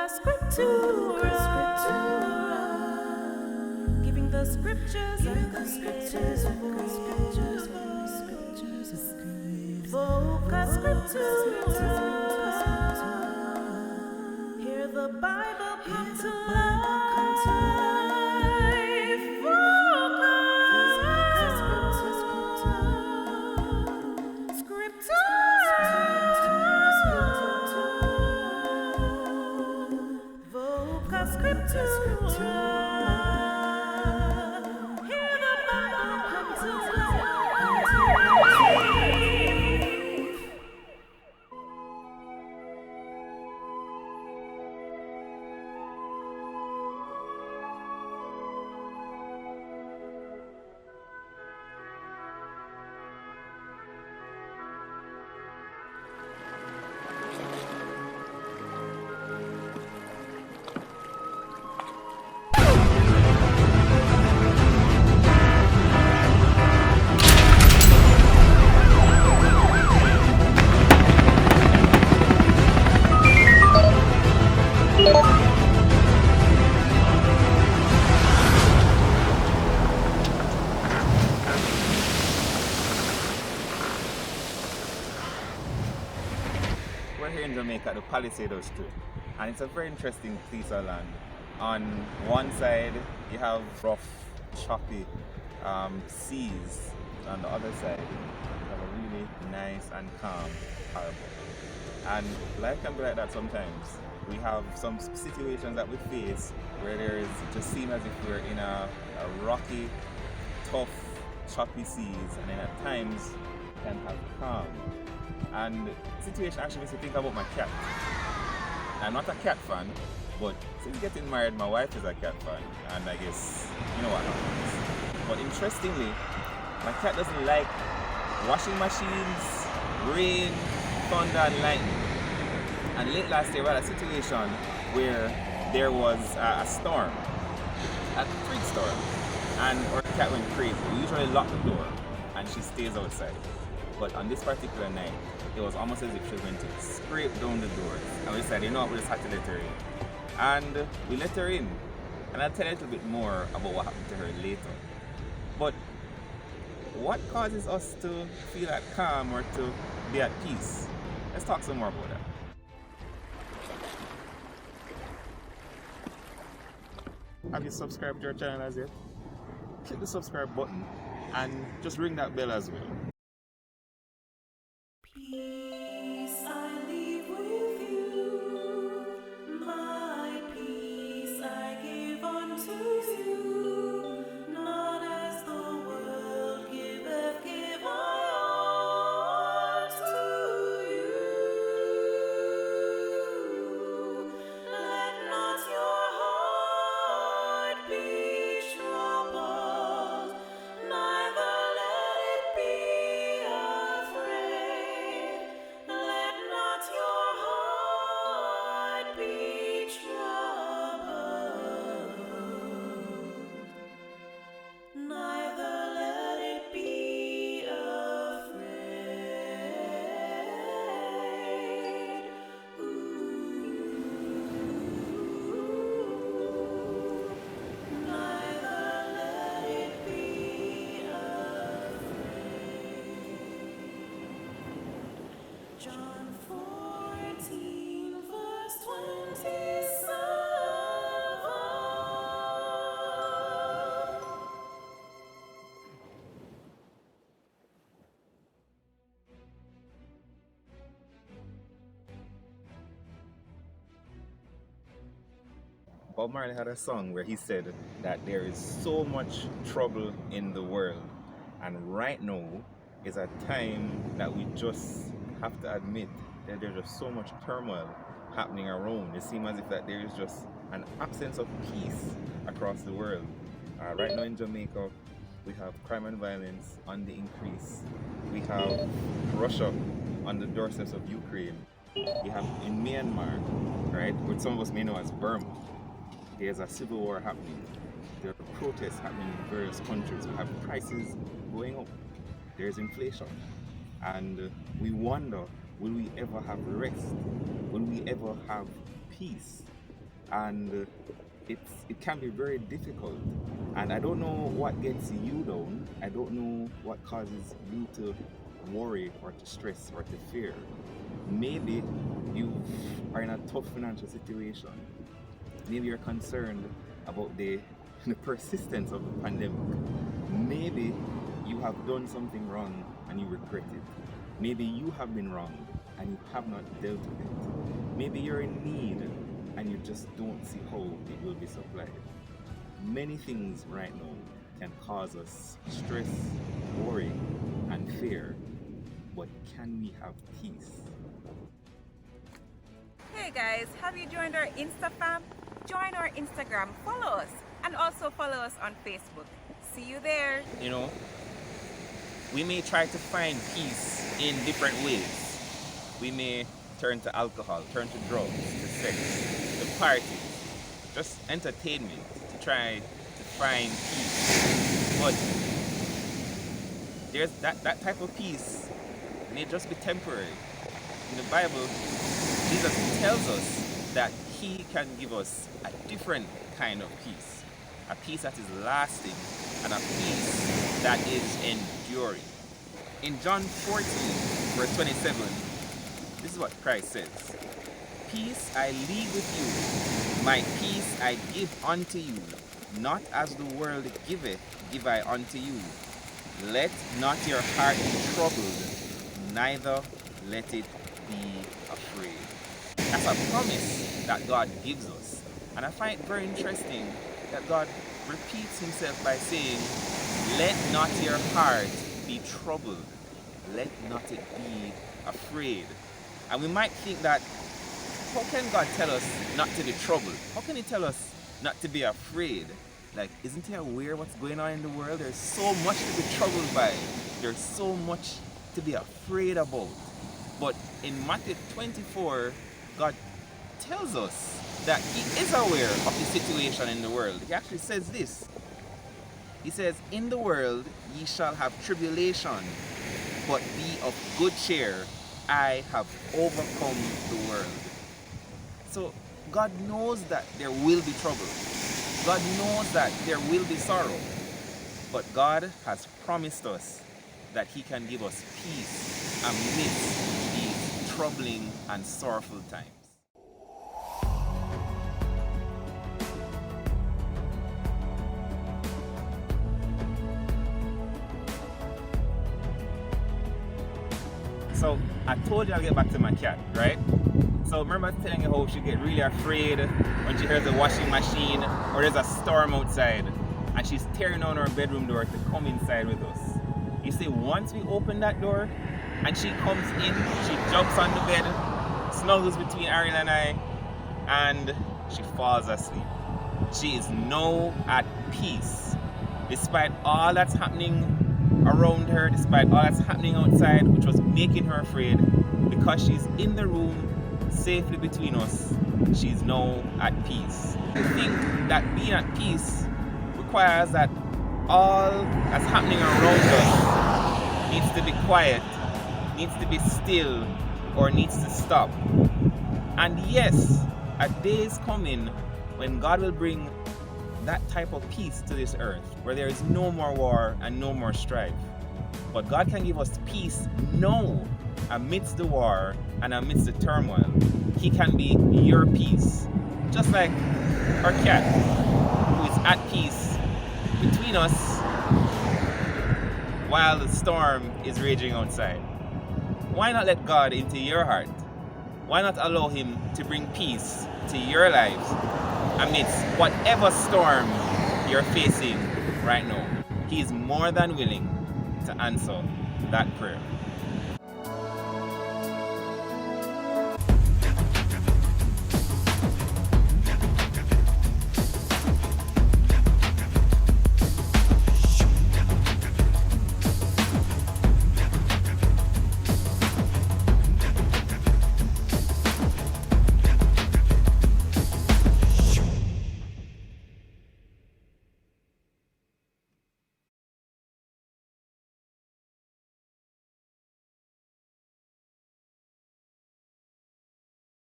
Scriptura, giving the scriptures and the scriptures of Voca Scriptura, hear the Bible come to life. Voca Scriptura. We're here in Jamaica at the Palisades Street, and it's a very interesting piece of land. On one side you have rough, choppy seas. On the other side you have a really nice and calm harbor. And life can be like that sometimes. We have some situations that we face where it just seems as if we're in a rocky, tough, choppy seas, and then at times we can have calm. And the situation actually makes me think about my cat. I'm not a cat fan, but since getting married, my wife is a cat fan, and I guess you know what happens. But interestingly, my cat doesn't like washing machines, rain, thunder, and lightning. And late last year, we had a situation where there was a storm, a freak storm, and our cat went crazy. We usually lock the door, and she stays outside. But on this particular night, it was almost as if she was going to scrape down the doors. And we said, you know what, we just had to let her in. And we let her in. And I'll tell you a little bit more about what happened to her later. But what causes us to feel at calm or to be at peace? Let's talk some more about that. Have you subscribed to our channel as yet? Click the subscribe button and just ring that bell as well. Peace I leave with you, my peace I give unto you, not as the world giveth, give I unto you. Let not your heart be troubled, neither let it be afraid. Let not your heart be troubled, neither let it be afraid. Neither let it be afraid. John 14, verse 27. Bob Marley had a song where he said that there is so much trouble in the world, and right now is a time that we just have to admit that there's just so much turmoil happening around. It seems as if that there is just an absence of peace across the world. Right now in Jamaica, we have crime and violence on the increase. We have Russia on the doorsteps of Ukraine. You have in Myanmar, right, what some of us may know as Burma, there's a civil war happening. There are protests happening in various countries. We have prices going up. There's inflation. And we wonder, will we ever have rest? Will we ever have peace? and it can be very difficult. And I don't know what gets you down. I don't know what causes you to worry or to stress or to fear. Maybe you are in a tough financial situation. Maybe you're concerned about the persistence of the pandemic. Maybe you have done something wrong and you regret it. Maybe you have been wrong and you have not dealt with it. Maybe you're in need and you just don't see how it will be supplied. Many things right now can cause us stress, worry, and fear. But can we have peace? Hey guys, have you joined our Insta fam? Join our Instagram, follow us, and also follow us on Facebook. See you there. You know, we may try to find peace in different ways. We may turn to alcohol, turn to drugs, to sex, to parties, just entertainment to try to find peace. But there's that type of peace may just be temporary. In the Bible, Jesus tells us that He can give us a different kind of peace. A peace that is lasting and a peace that is enduring. In John 14, verse 27, this is what Christ says. Peace I leave with you, my peace I give unto you. Not as the world giveth, give I unto you. Let not your heart be troubled, neither let it be afraid. That's a promise that God gives us. And I find it very interesting that God repeats Himself by saying, let not your heart be troubled. Let not it be afraid. And we might think that, how can God tell us not to be troubled? How can He tell us not to be afraid? Like, isn't He aware what's going on in the world? There's so much to be troubled by. There's so much to be afraid about. But in Matthew 24, God tells us that He is aware of the situation in the world. He actually says this. He says, in the world ye shall have tribulation, but be of good cheer. I have overcome the world. So God knows that there will be trouble. God knows that there will be sorrow. But God has promised us that He can give us peace amidst these troubling and sorrowful times. So I told you I'll get back to my cat, right? So remember I was telling you how she get really afraid when she hears the washing machine or there's a storm outside and she's tearing on our bedroom door to come inside with us. You see, once we open that door and she comes in, she jumps on the bed, snuggles between Ariel and I, and she falls asleep. She is now at peace. Despite all that's happening around her, despite all that's happening outside, which was making her afraid, because she's in the room safely between us, she's now at peace. I think that being at peace requires that all that's happening around us needs to be quiet, needs to be still, or needs to stop. And yes, a day is coming when God will bring that type of peace to this earth, where there is no more war and no more strife. But God can give us peace now, amidst the war and amidst the turmoil. He can be your peace, just like our cat, who is at peace between us while the storm is raging outside. Why not let God into your heart? Why not allow Him to bring peace to your lives amidst whatever storm you're facing right now? He is more than willing to answer that prayer.